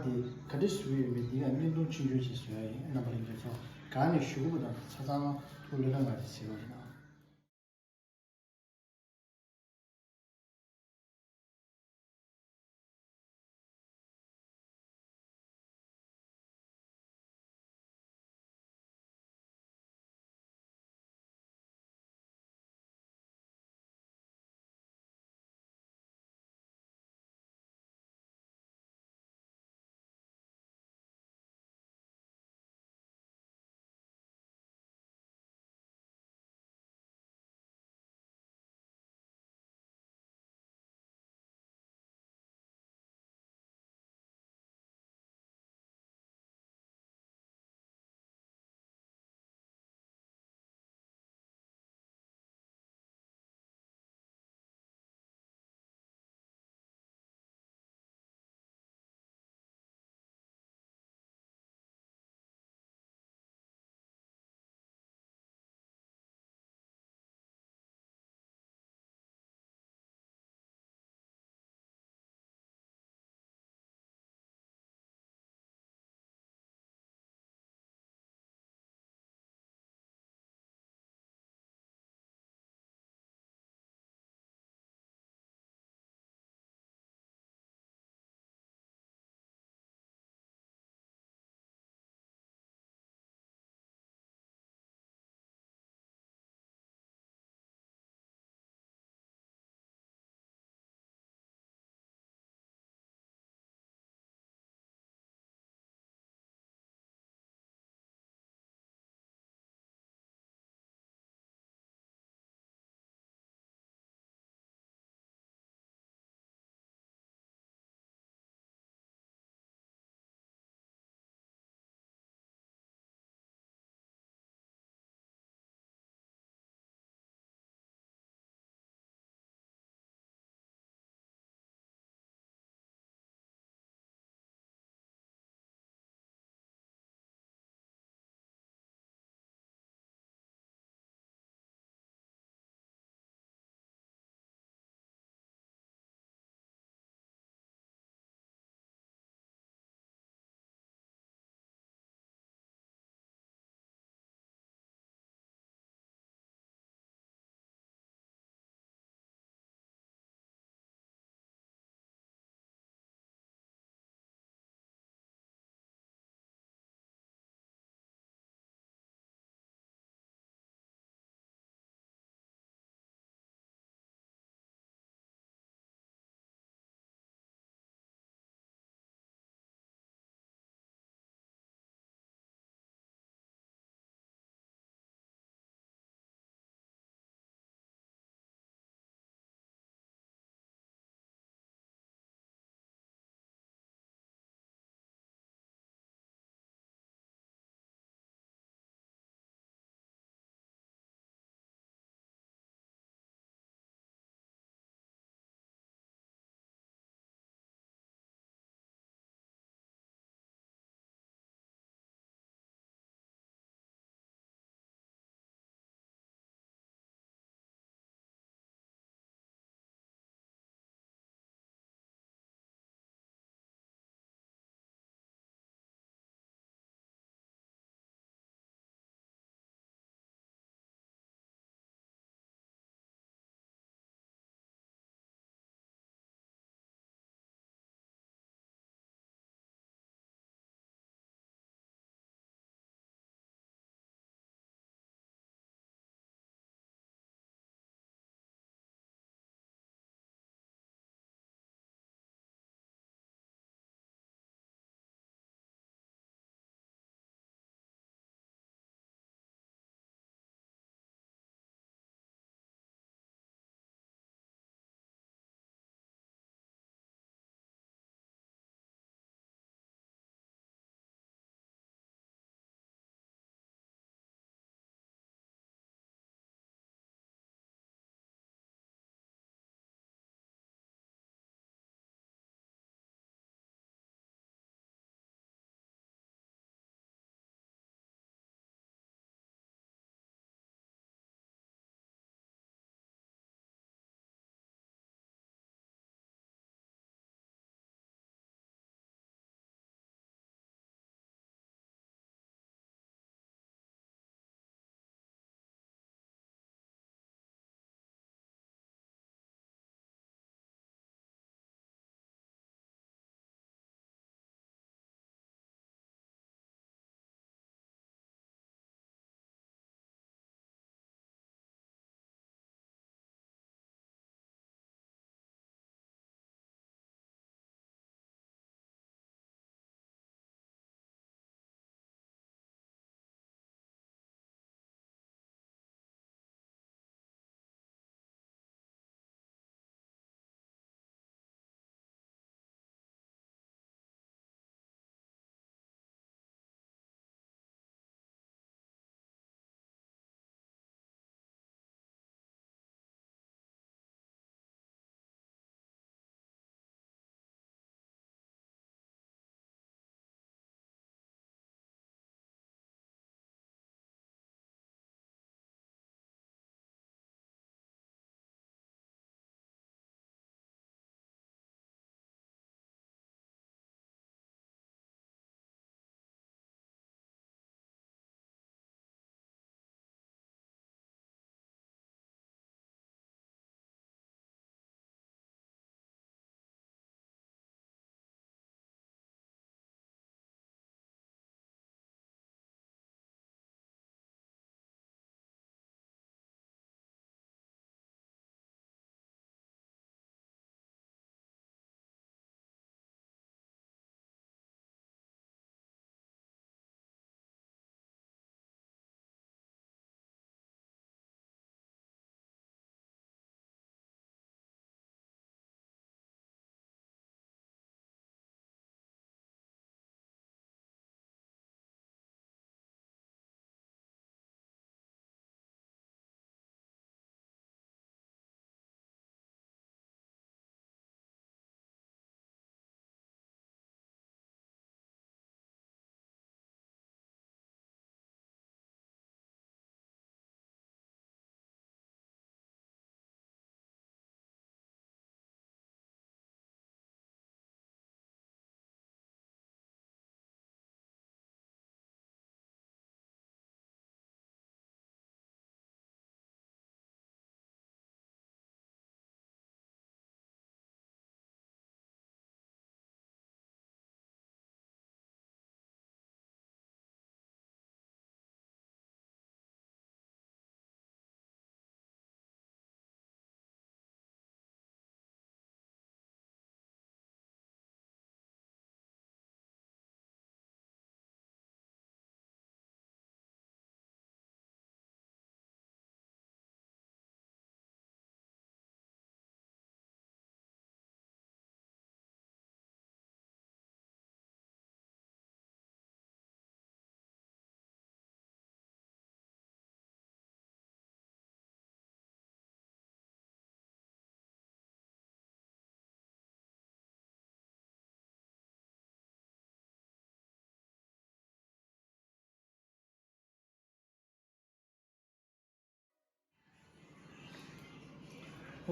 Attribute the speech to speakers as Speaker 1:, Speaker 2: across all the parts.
Speaker 1: 디 카디스위 비디가 민도 친구지 있어요. 나버리면서 간이 쉬고보다 찾아나 돌려는 가지 지금.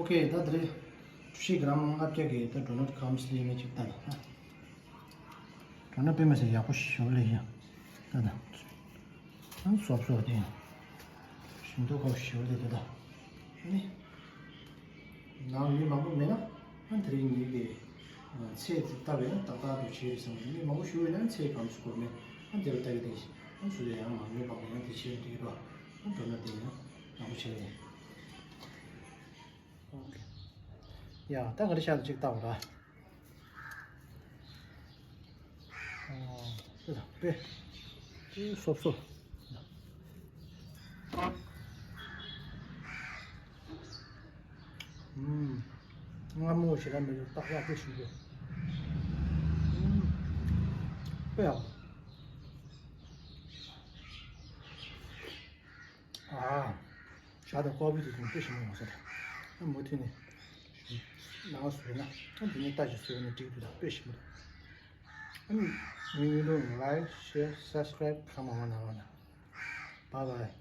Speaker 1: 오케이, 다들 2g 합격이 또 도넛 감슬리 매직다. 도넛 빼면서 야구 쉬울래요. 다다. 안 수업소대. 신도가 쉬울래다. 아니. 나는 마음 매나 한 드린 얘기 체 답답해 답답해 지에서 이 마음 쉬우면 체 감수 거면 한 대로 따게 되지. 한 수제 양 마음을 바꾸면 되지 되게 봐. 한 도넛 되냐? 아무 체네. 야, 딱 그렇게 하도 찍다 오라. 됐다. 빼. 수업. 아무 시간 내로 딱 와서 쉬고. 빼야. 샤도 고비도 좀 빼시면 와서. 못 되네. 나왔으나 한 분이 따질 수 있는 뒤도 다 빼시면. 유도 like, share, subscribe, come on, 바이바이.